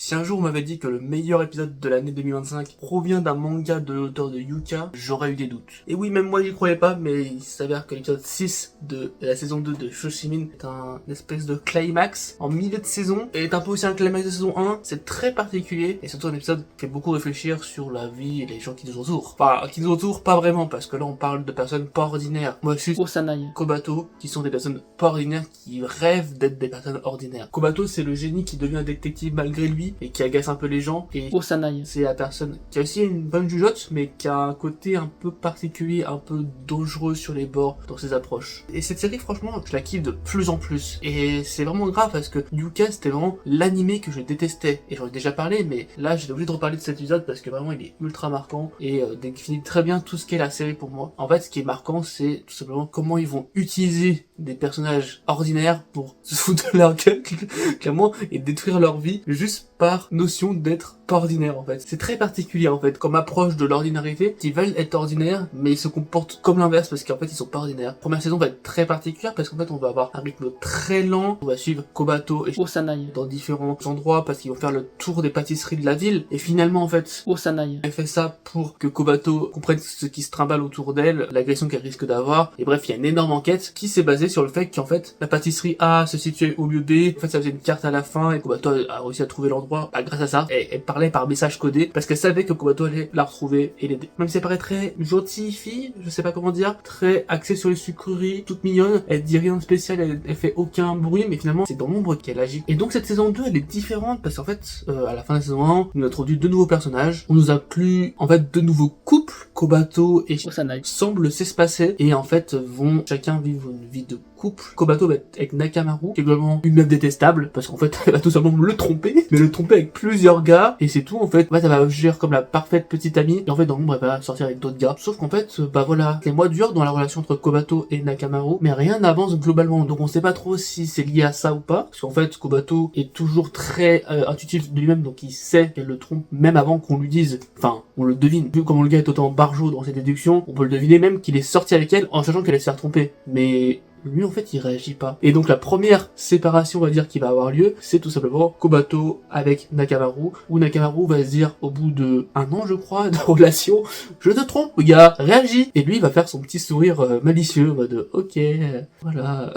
Si un jour on m'avait dit que le meilleur épisode de l'année 2025 provient d'un manga de l'auteur de Yuka, j'aurais eu des doutes. Et oui, même moi j'y croyais pas, mais il s'avère que l'épisode 6 de la saison 2 de Shoshimin est un espèce de climax en milieu de saison, et est un peu aussi un climax de saison 1, c'est très particulier, et surtout un épisode qui fait beaucoup réfléchir sur la vie et les gens qui nous entourent. Enfin, qui nous entourent pas vraiment, parce que là on parle de personnes pas ordinaires. Moi je suis Osanaï, Kobato, qui sont des personnes pas ordinaires qui rêvent d'être des personnes ordinaires. Kobato c'est le génie qui devient détective malgré lui, et qui agace un peu les gens, et Osanaï, c'est la personne qui a aussi une bonne jugeote, mais qui a un côté un peu particulier, un peu dangereux sur les bords dans ses approches. Et cette série, franchement, je la kiffe de plus en plus. Et c'est vraiment grave parce que Yuka, c'était vraiment l'animé que je détestais. Et j'en ai déjà parlé, mais là, j'étais obligé de reparler de cet épisode parce que vraiment, il est ultra marquant et définit très bien tout ce qu'est la série pour moi. En fait, ce qui est marquant, c'est tout simplement comment ils vont utiliser des personnages ordinaires pour se foutre de leur gueule, clairement, et détruire leur vie juste par notion d'être pas ordinaire en fait. C'est très particulier en fait, comme approche de l'ordinarité. Ils veulent être ordinaires, mais ils se comportent comme l'inverse parce qu'en fait ils sont pas ordinaires. Première saison va être très particulière parce qu'en fait on va avoir un rythme très lent. On va suivre Kobato et Osanaï, dans différents endroits parce qu'ils vont faire le tour des pâtisseries de la ville. Et finalement en fait, Osanaï, elle fait ça pour que Kobato comprenne ce qui se trimballe autour d'elle, l'agression qu'elle risque d'avoir. Et bref, il y a une énorme enquête qui s'est basée sur le fait qu'en fait la pâtisserie A se situait au lieu B. En fait ça faisait une carte à la fin et Kobato a réussi à trouver l'endroit grâce à ça. Et elle parlait par message codé parce qu'elle savait que Kobato allait la retrouver et l'aider. Même si elle paraît très gentille fille, je sais pas comment dire, très axée sur les sucreries, toute mignonne, elle dit rien de spécial, elle fait aucun bruit, mais finalement c'est dans l'ombre qu'elle agit. Et donc cette saison 2 elle est différente parce qu'en fait à la fin de la saison 1 on nous a introduit deux nouveaux personnages, on nous a plus en fait deux nouveaux couples, Kobato et Osanaï, semblent s'espacer et en fait vont chacun vivre une vie de couple. Kobato va être avec Nakamaru, qui est globalement une meuf détestable, parce qu'en fait elle va tout simplement le tromper, mais le tromper avec plusieurs gars, et c'est tout en fait. En fait elle va gérer comme la parfaite petite amie, et en fait dans l'ombre elle va sortir avec d'autres gars. Sauf qu'en fait, bah voilà, les mois durent dans la relation entre Kobato et Nakamaru, mais rien n'avance globalement, donc on sait pas trop si c'est lié à ça ou pas, parce qu'en fait Kobato est toujours très intuitif de lui-même, donc il sait qu'elle le trompe, même avant qu'on lui dise, enfin on le devine, vu comment le gars est autant barjot dans ses déductions, on peut le deviner même qu'il est sorti avec elle en sachant qu'elle allait se faire tromper, mais lui en fait il réagit pas. Et donc la première séparation on va dire qui va avoir lieu, c'est tout simplement Kobato avec Nakamaru, où Nakamaru va se dire au bout de un an je crois de relation, je te trompe gars, réagis. Et lui il va faire son petit sourire malicieux en mode ok voilà.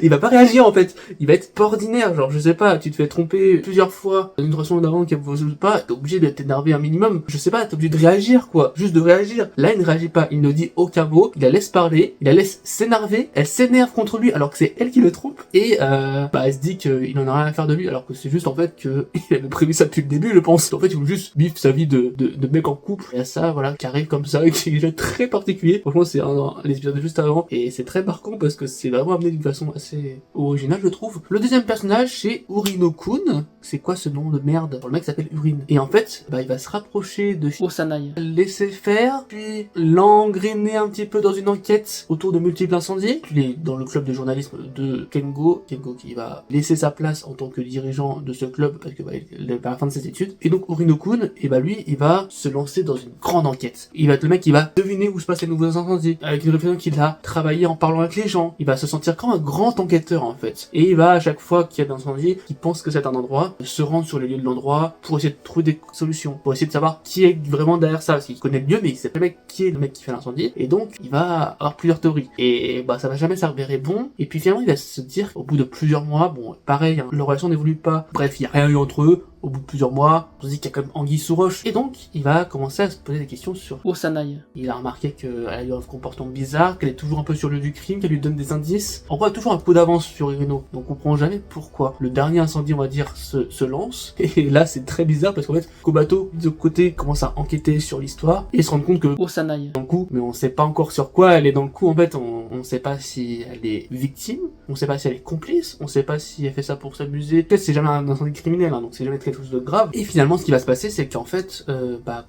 Il va pas réagir en fait, il va être pas ordinaire, genre je sais pas, tu te fais tromper plusieurs fois dans une relation d'avant qui ne pas, t'es obligé d'être énervé un minimum, je sais pas, t'es obligé de réagir quoi, juste de réagir. Là il ne réagit pas, il ne dit aucun mot, il la laisse parler, il la laisse s'énerver, elle s'énerve contre lui alors que c'est elle qui le trompe, et bah elle se dit qu'il en a rien à faire de lui alors que c'est juste en fait que il avait prévu ça depuis le début je pense. En fait il veut juste vivre sa vie de mec en couple, et à ça voilà, qui arrive comme ça, qui est très particulier. Franchement c'est l'épisode juste avant, et c'est très marquant parce que c'est vraiment amené d'une façon assez originale je trouve. Le deuxième personnage c'est Urino-kun, c'est quoi ce nom de merde? Le mec s'appelle Urine, et en fait bah il va se rapprocher de Osanaï, laisser faire, puis l'engrainer un petit peu dans une enquête autour de multiples incendies. Il est dans le club de journalisme de Kengo qui va laisser sa place en tant que dirigeant de ce club parce que bah, il est à la fin de ses études. Et donc Urino-kun, et bah lui, il va se lancer dans une grande enquête. Il va être le mec qui va deviner où se passent les nouveaux incendies, avec une réflexion qu'il a travaillé en parlant avec les gens. Il va se sentir comme un grand enquêteur en fait. Et il va à chaque fois qu'il y a d'incendie, qu'il pense que c'est un endroit, se rendre sur les lieux de l'endroit pour essayer de trouver des solutions, pour essayer de savoir qui est vraiment derrière ça, parce qu'il connaît le lieu mais il sait pas le mec qui est le mec qui fait l'incendie. Et donc il va avoir plusieurs théories. Et bah ça va jamais s'avérer bon. Et puis finalement il va se dire au bout de plusieurs mois, bon pareil, hein, leur relation n'évolue pas. Bref, il y a rien eu entre eux. Au bout de plusieurs mois, on se dit qu'il y a quand même anguille sous roche. Et donc, il va commencer à se poser des questions sur Osanaï, il a remarqué qu'elle a eu un comportement bizarre, qu'elle est toujours un peu sur le lieu du crime, qu'elle lui donne des indices. En gros, elle a toujours un coup d'avance sur Irino. Donc on comprend jamais pourquoi. Le dernier incendie, on va dire, se lance. Et là, c'est très bizarre parce qu'en fait, Kobato, de côté, commence à enquêter sur l'histoire et se rend compte que Osanaï, dans le coup, mais on sait pas encore sur quoi elle est dans le coup. En fait, on sait pas si elle est victime, on sait pas si elle est complice, on sait pas si elle fait ça pour s'amuser. Peut-être c'est jamais un incendie criminel, hein, donc c'est jamais quelque chose de grave. Et finalement, ce qui va se passer, c'est qu'en fait,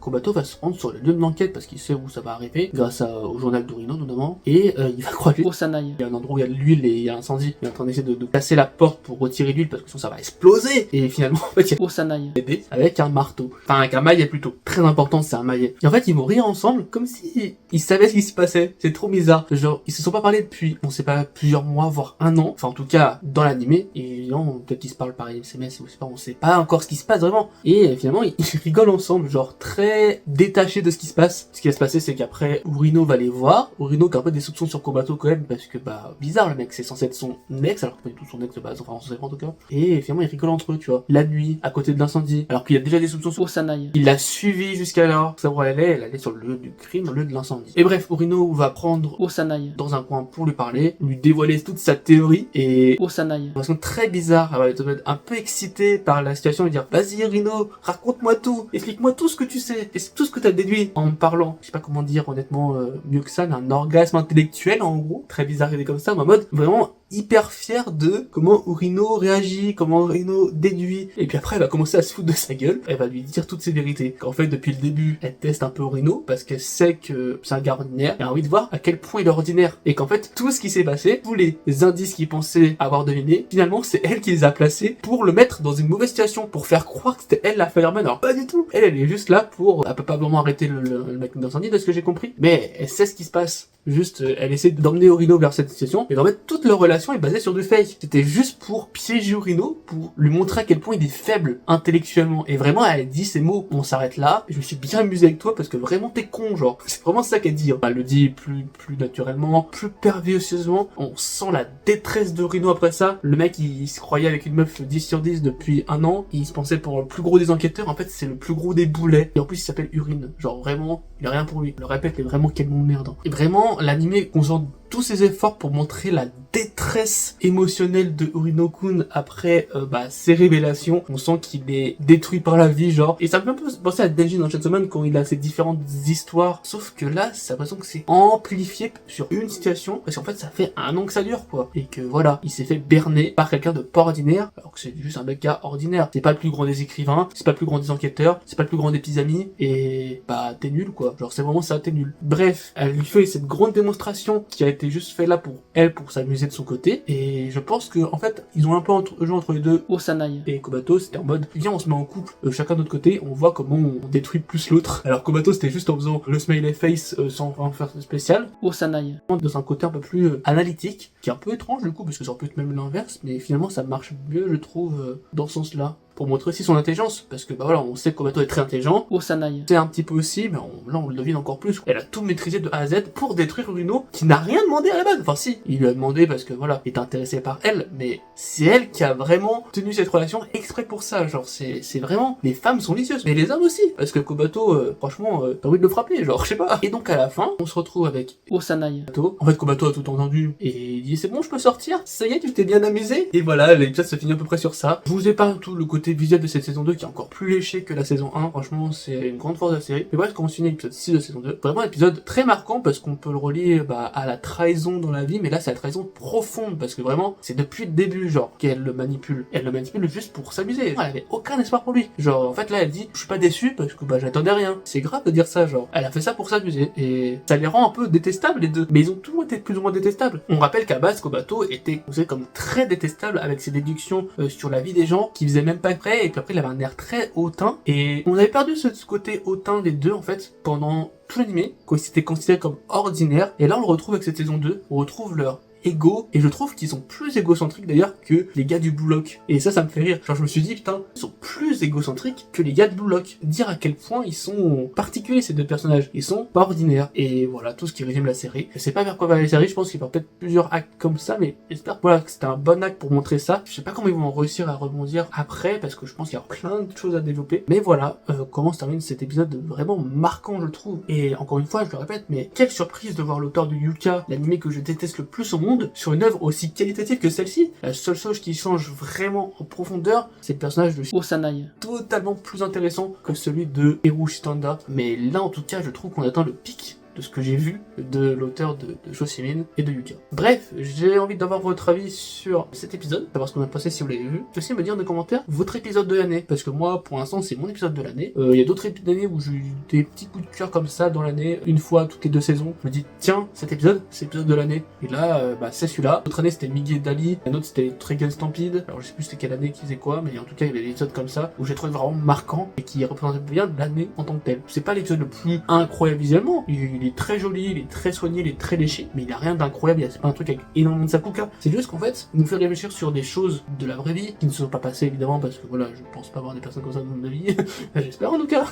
Kobato va se rendre sur le lieu de l'enquête parce qu'il sait où ça va arriver, grâce au journal d'Urino notamment, et il va croiser. Osanaï, Il y a un endroit où il y a de l'huile et il y a un incendie. Il est en train d'essayer de casser la porte pour retirer l'huile parce que sinon ça va exploser. Et finalement, en fait, il y a Osanaï, bébé avec un marteau. Enfin, avec un maillet plutôt. Très important, c'est un maillet. Et en fait, ils vont rire ensemble comme si ils savaient ce qui se passait. C'est trop bizarre. Genre, ils se sont pas parlé depuis, on sait pas, plusieurs mois, voire un un an, enfin en tout cas dans l'animé, et non, peut-être qu'ils se parlent par SMS ou je sais pas, on sait pas encore ce qui se passe vraiment. Et finalement ils rigolent ensemble, genre très détachés de ce qui se passe. Ce qui va se passer, c'est qu'après Urino va les voir, Urino qui a un peu des soupçons sur Kobato quand même, parce que bah bizarre, le mec c'est censé être son ex, alors que pas du tout son ex de base, enfin on sait pas en tout cas. Et finalement ils rigolent entre eux, tu vois, la nuit, à côté de l'incendie, alors qu'il y a déjà des soupçons sur Osanaï. il l'a suivi jusqu'alors, pour savoir où elle allait sur le lieu du crime, le lieu de l'incendie. Et bref, Urino va prendre Osanaï. dans un coin pour lui parler, lui dévoiler toute sa théorie, et Osanaï. de façon très bizarre, elle va être un peu excitée par la situation et dire vas-y Urino, raconte-moi tout, explique-moi tout ce que tu sais, et tout ce que t'as déduit en me parlant. Je sais pas comment dire honnêtement mieux que ça, mais un orgasme intellectuel en gros, très bizarre idée comme ça, mais en mode vraiment hyper fier de comment Urino réagit, comment Urino déduit, et puis après elle va commencer à se foutre de sa gueule, elle va lui dire toutes ses vérités, qu'en fait depuis le début elle teste un peu Urino, parce qu'elle sait que c'est un gars ordinaire, elle a envie de voir à quel point il est ordinaire, et qu'en fait tout ce qui s'est passé, tous les indices qu'il pensait avoir devinés, finalement c'est elle qui les a placés pour le mettre dans une mauvaise situation, pour faire croire que c'était elle la fireman, alors pas du tout, elle est juste là pour, elle peut pas vraiment arrêter le mec d'incendie de ce que j'ai compris, mais elle sait ce qui se passe. Juste, elle essaie d'emmener Urino vers cette situation, et en fait, toute leur relation est basée sur du fake. C'était juste pour piéger Urino, pour lui montrer à quel point il est faible intellectuellement. Et vraiment, elle dit ces mots, on s'arrête là, je me suis bien amusé avec toi, parce que vraiment, t'es con, genre. C'est vraiment ça qu'elle dit. Elle le dit plus naturellement, plus pervasivement. On sent la détresse de Urino après ça. Le mec, il se croyait avec une meuf 10 sur 10 depuis un an, il se pensait pour le plus gros des enquêteurs, en fait, c'est le plus gros des boulets. Et en plus, il s'appelle Urine. Genre, vraiment, il a rien pour lui. Je le répète, il est vraiment quel monde merde. Et vraiment, l'anime concentre tous ses efforts pour montrer la détresse émotionnelle de Urino-kun après ses révélations. On sent qu'il est détruit par la vie, genre. Et ça me fait un peu penser à Denji dans Chainsaw Man quand il a ses différentes histoires. Sauf que là, c'est l'impression que c'est amplifié sur une situation. Parce qu'en fait, ça fait un an que ça dure, quoi. Et que voilà, il s'est fait berner par quelqu'un de pas ordinaire. Alors que c'est juste un mec gars ordinaire. C'est pas le plus grand des écrivains, c'est pas le plus grand des enquêteurs, c'est pas le plus grand des petits amis. Et bah, t'es nul, quoi. Genre, c'est vraiment ça, t'es nul. Bref, elle lui fait cette grande démonstration qui a été juste fait là pour elle, pour s'amuser de son côté, et je pense que en fait ils ont un peu joué entre les deux. Osanaï. Et Kobato c'était en mode viens on se met en couple, chacun de notre côté, on voit comment on détruit plus l'autre. Alors Kobato c'était juste en faisant le smiley face sans vraiment faire de spécial. Osanaï. Dans un côté un peu plus analytique, qui est un peu étrange du coup parce que ça peut être même l'inverse, mais finalement ça marche mieux je trouve dans ce sens là. Pour montrer aussi son intelligence, parce que bah voilà, on sait que Kobato est très intelligent, Osanaï. c'est un petit peu aussi, mais là on le devine encore plus, elle a tout maîtrisé de A à Z pour détruire Urino, qui n'a rien demandé à la base, enfin si, il lui a demandé parce que voilà, il est intéressé par elle, mais c'est elle qui a vraiment tenu cette relation exprès pour ça, genre c'est vraiment, les femmes sont vicieuses, mais les hommes aussi, parce que Kobato, franchement, t'as envie de le frapper, genre je sais pas. Et donc à la fin, on se retrouve avec Osanaï. Kobato. En fait Kobato a tout entendu, et il dit c'est bon je peux sortir, ça y est tu t'es bien amusé, et voilà, l'épisode se finit à peu près sur ça. Je vous ai pas tout le côté visuel de cette saison 2 qui est encore plus léché que la saison 1, franchement c'est une grande force de la série. Mais bref, quand on finit l'épisode 6 de saison 2, vraiment un épisode très marquant parce qu'on peut le relier à la trahison dans la vie, mais là c'est la trahison profonde parce que vraiment c'est depuis le début genre qu'elle le manipule. Elle le manipule juste pour s'amuser. Elle avait aucun espoir pour lui. Genre en fait là elle dit je suis pas déçue parce que j'attendais rien. C'est grave de dire ça, genre elle a fait ça pour s'amuser et ça les rend un peu détestables les deux. Mais ils ont toujours été plus ou moins détestables. On rappelle qu'à base Kobato était considéré comme très détestable avec ses déductions sur la vie des gens qui faisaient même pas près, et puis après il avait un air très hautain et on avait perdu ce côté hautain des deux en fait pendant tout l'animé quand ils étaient considérés comme ordinaires, et là on le retrouve avec cette saison 2, on retrouve leur égaux, et je trouve qu'ils sont plus égocentriques d'ailleurs que les gars du Blue Lock. Et ça me fait rire. Genre je me suis dit putain, ils sont plus égocentriques que les gars de Blue Lock. Dire à quel point ils sont particuliers ces deux personnages. Ils sont pas ordinaires. Et voilà tout ce qui résume la série. Je sais pas vers quoi va la série, je pense qu'il y aura peut-être plusieurs actes comme ça, mais j'espère que voilà, que c'était un bon acte pour montrer ça. Je sais pas comment ils vont réussir à rebondir après, parce que je pense qu'il y a plein de choses à développer. Mais voilà, comment se termine cet épisode vraiment marquant je trouve. Et encore une fois, je le répète, mais quelle surprise de voir l'auteur de Yuka, l'anime que je déteste le plus au monde, sur une œuvre aussi qualitative que celle-ci. La seule chose qui change vraiment en profondeur, c'est le personnage de Osanaï. Totalement plus intéressant que celui de Eru Shitanda. Mais là, en tout cas, je trouve qu'on atteint le pic de ce que j'ai vu de l'auteur de Shoshimin et de Yuka. Bref, j'ai envie d'avoir votre avis sur cet épisode, savoir ce qu'on a passé si vous l'avez vu. Aussi me dire dans les commentaires votre épisode de l'année, parce que moi, pour l'instant, c'est mon épisode de l'année. Il y a d'autres épisodes d'année où j'ai eu des petits coups de cœur comme ça dans l'année, une fois toutes les 2 saisons. Je me dis, tiens, cet épisode, c'est l'épisode de l'année. Et là, c'est celui-là. L'autre année, c'était Miguel Dali. Un autre, c'était Trigun Stampede. Alors, je sais plus c'était quelle année qui faisait quoi, mais en tout cas, il y avait des épisodes comme ça où j'ai trouvé vraiment marquant et qui représentait bien l'année en tant que telle. C'est pas l'épisode le plus incroyable visuellement. Il est très joli, il est très soigné, il est très léché, mais il a rien d'incroyable, c'est pas un truc avec énormément de Sakuga. C'est juste qu'en fait, il nous fait réfléchir sur des choses de la vraie vie qui ne se sont pas passées évidemment, parce que voilà, je pense pas avoir des personnes comme ça dans ma vie, j'espère en tout cas,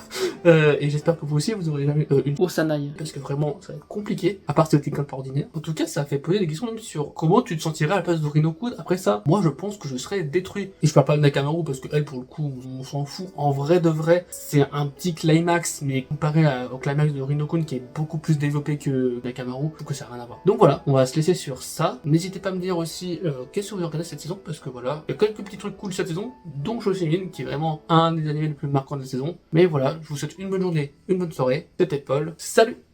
et j'espère que vous aussi vous aurez jamais une Osanaï. parce que vraiment ça va être compliqué, à part si t'es quelqu'un de pas ordinaire. En tout cas, ça a fait poser des questions même sur comment tu te sentirais à la place de Rinoku après ça. Moi je pense que je serais détruit. Et je parle pas de Nakamaru parce que elle pour le coup on s'en fout. En vrai de vrai, c'est un petit climax, mais comparé au climax de Rinoku qui est beaucoup plus développé que Nakamaru, je trouve que ça n'a rien à voir. Donc voilà, on va se laisser sur ça. N'hésitez pas à me dire aussi qu'est-ce que vous regardez cette saison, parce que voilà, il y a quelques petits trucs cool cette saison, dont Shoshimin qui est vraiment un des animés les plus marquants de la saison. Mais voilà, je vous souhaite une bonne journée, une bonne soirée. C'était Paul. Salut!